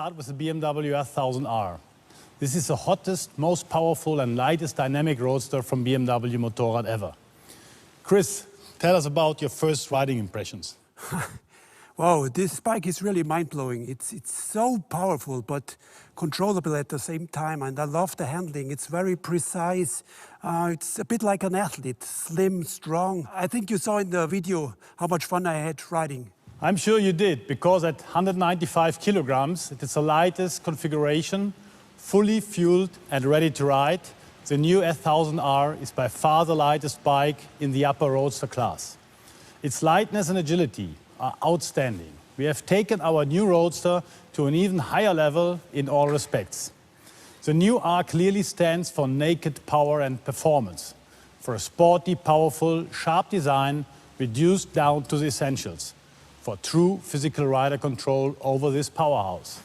start with the BMW S1000R. This is the hottest, most powerful and lightest dynamic roadster from BMW Motorrad ever. Chris, tell us about your first riding impressions. Wow, this bike is really mind-blowing. It's so powerful, but controllable at the same time. And I love the handling. It's very precise. It's a bit like an athlete, slim, strong. I think you saw in the video how much fun I had riding. I'm sure you did, because at 195 kilograms, it is the lightest configuration, fully fueled and ready to ride. The new S1000R is by far the lightest bike in the upper roadster class. Its lightness and agility are outstanding. We have taken our new roadster to an even higher level in all respects. The new R clearly stands for naked power and performance, for a sporty, powerful, sharp design reduced down to the essentials, for true physical rider control over this powerhouse.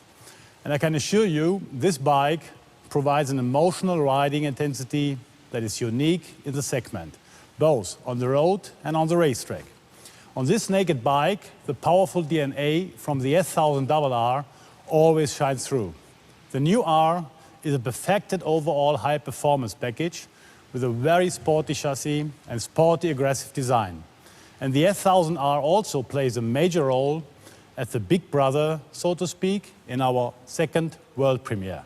And I can assure you, this bike provides an emotional riding intensity that is unique in the segment, both on the road and on the racetrack. On this naked bike, the powerful DNA from the S1000RR always shines through. The new R is a perfected overall high-performance package with a very sporty chassis and sporty aggressive design. And the S1000R also plays a major role as the big brother, so to speak, in our second world premiere.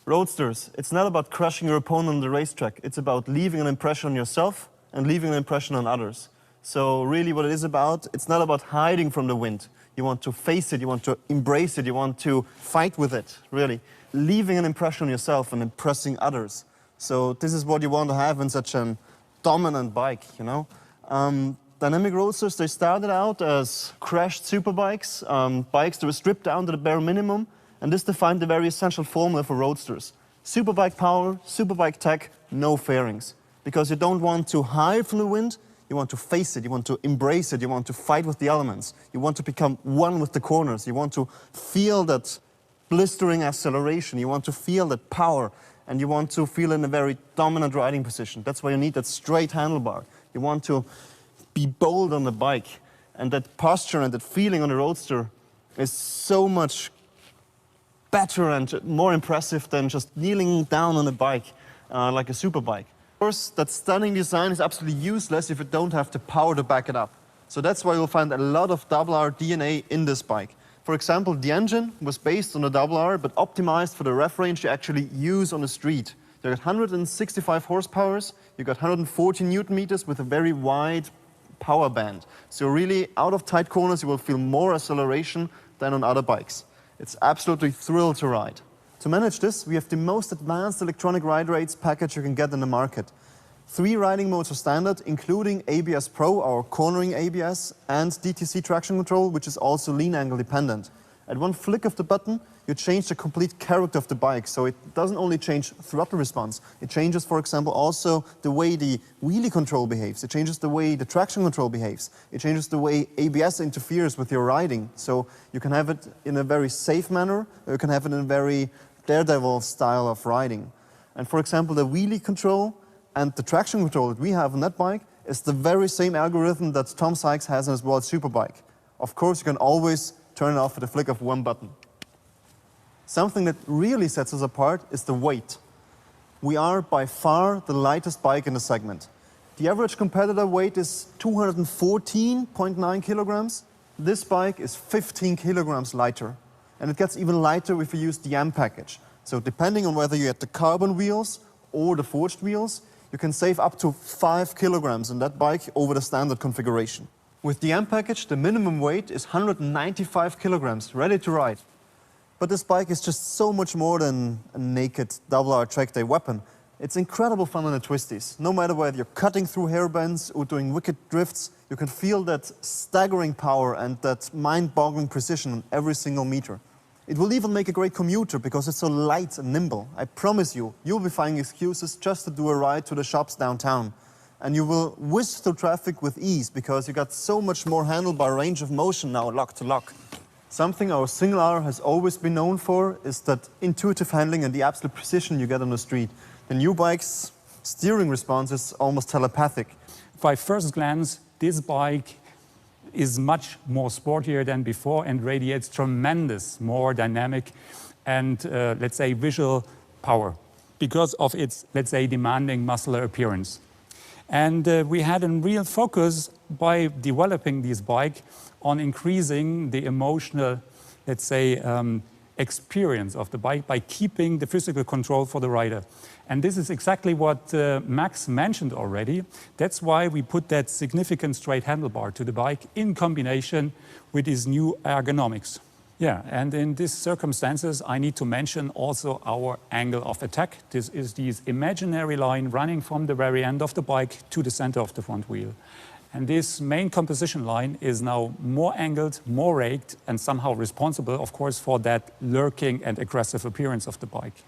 Roadsters, it's not about crushing your opponent on the racetrack. It's about leaving an impression on yourself and leaving an impression on others. So really what it is about, it's not about hiding from the wind. You want to face it, you want to embrace it, you want to fight with it, really. Leaving an impression on yourself and impressing others. So this is what you want to have in such a dominant bike, you know. Dynamic roadsters, they started out as crashed superbikes, bikes that were stripped down to the bare minimum. And this defined the very essential formula for roadsters. Superbike power, superbike tech, no fairings. Because you don't want to hide from the wind, you want to face it, you want to embrace it, you want to fight with the elements. You want to become one with the corners. You want to feel that blistering acceleration. You want to feel that power. And you want to feel in a very dominant riding position. That's why you need that straight handlebar. You want to be bold on the bike. And that posture and that feeling on the roadster is so much better and more impressive than just kneeling down on a bike like a superbike. Of course, that stunning design is absolutely useless if you don't have the power to back it up. So that's why you'll find a lot of RR DNA in this bike. For example, the engine was based on the RR, but optimized for the rev range you actually use on the street. You got 165 horsepower, you got 140 Newton meters with a very wide power band. So really, out of tight corners, you will feel more acceleration than on other bikes. It's absolutely thrilled to ride. To manage this, we have the most advanced electronic ride rates package you can get in the market. 3 riding modes are standard, including ABS Pro, our cornering ABS, and DTC traction control, which is also lean angle dependent. At one flick of the button, you change the complete character of the bike. So it doesn't only change throttle response, it changes, for example, also the way the wheelie control behaves. It changes the way the traction control behaves. It changes the way ABS interferes with your riding. So you can have it in a very safe manner, or you can have it in a very daredevil style of riding. And for example, the wheelie control and the traction control that we have on that bike is the very same algorithm that Tom Sykes has on his World Superbike. Of course, you can always turn it off with a flick of one button. Something that really sets us apart is the weight. We are by far the lightest bike in the segment. The average competitor weight is 214.9 kilograms. This bike is 15 kilograms lighter. And it gets even lighter if you use the M package. So depending on whether you get the carbon wheels or the forged wheels, you can save up to 5 kilograms in that bike over the standard configuration. With the M package, the minimum weight is 195 kilograms, ready to ride. But this bike is just so much more than a naked RR track day weapon. It's incredible fun on the twisties. No matter whether you're cutting through hairbends or doing wicked drifts, you can feel that staggering power and that mind-boggling precision on every single meter. It will even make a great commuter because it's so light and nimble. I promise you, you'll be finding excuses just to do a ride to the shops downtown. And you will whiz through traffic with ease because you got so much more handlebar range of motion now, lock to lock. Something our single R has always been known for is that intuitive handling and the absolute precision you get on the street. The new bike's steering response is almost telepathic. By first glance, this bike is much more sportier than before and radiates tremendous more dynamic and, let's say, visual power because of its, let's say, demanding muscular appearance. And we had a real focus by developing this bike on increasing the emotional, let's say, experience of the bike by keeping the physical control for the rider. And this is exactly what Max mentioned already. That's why we put that significant straight handlebar to the bike in combination with these new ergonomics. Yeah, and in these circumstances, I need to mention also our angle of attack. This is this imaginary line running from the very end of the bike to the center of the front wheel. And this main composition line is now more angled, more raked, and somehow responsible, of course, for that lurking and aggressive appearance of the bike.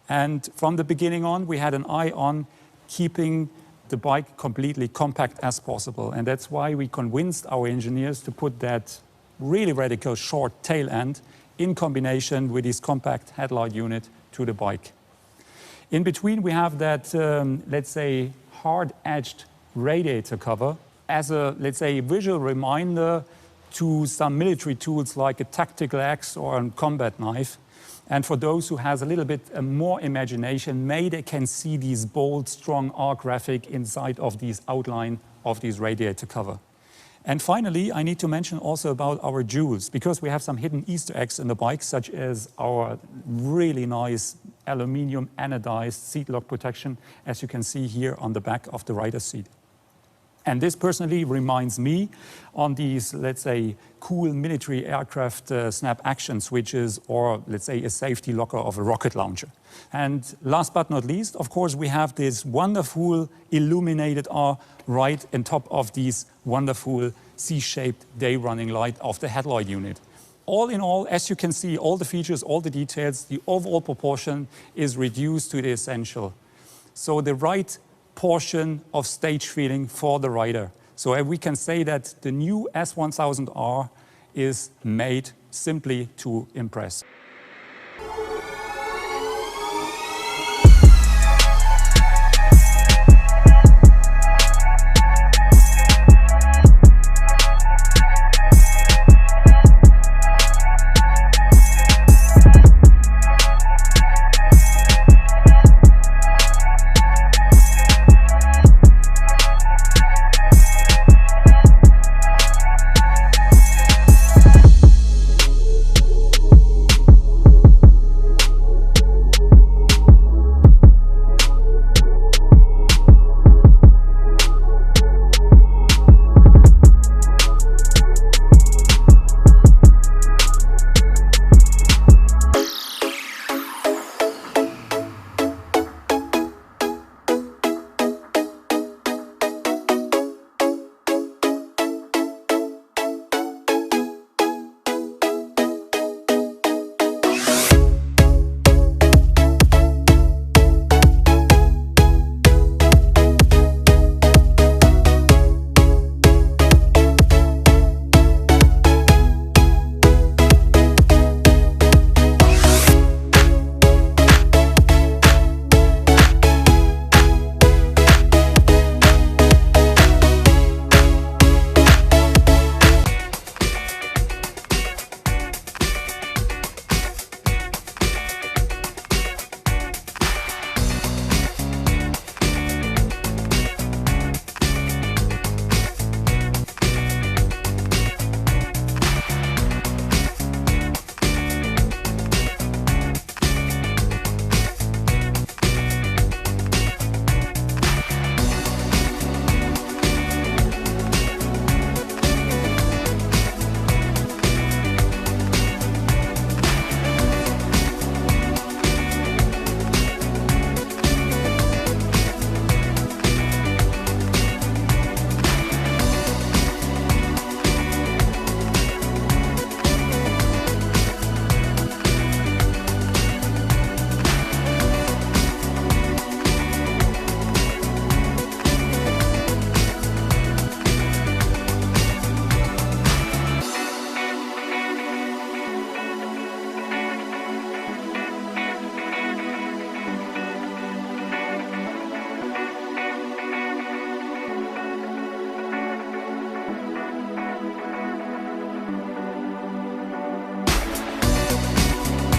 And from the beginning on, we had an eye on keeping the bike completely compact as possible. And that's why we convinced our engineers to put that really radical short tail end in combination with this compact headlight unit to the bike. In between, we have that, let's say, hard-edged radiator cover as a, let's say, visual reminder to some military tools like a tactical axe or a combat knife. And for those who has a little bit more imagination, maybe they can see these bold, strong R graphic inside of these outline of this radiator cover. And finally, I need to mention also about our jewels, because we have some hidden Easter eggs in the bike, such as our really nice aluminium anodized seat lock protection, as you can see here on the back of the rider's seat. And this personally reminds me on these, let's say, cool military aircraft snap action switches, or let's say a safety locker of a rocket launcher. And last but not least, of course, we have this wonderful illuminated R right on top of these wonderful C-shaped day running light of the headlight unit. All in all, as you can see, all the features, all the details, the overall proportion is reduced to the essential. So the right portion of stage feeling for the rider. So we can say that the new S1000R is made simply to impress.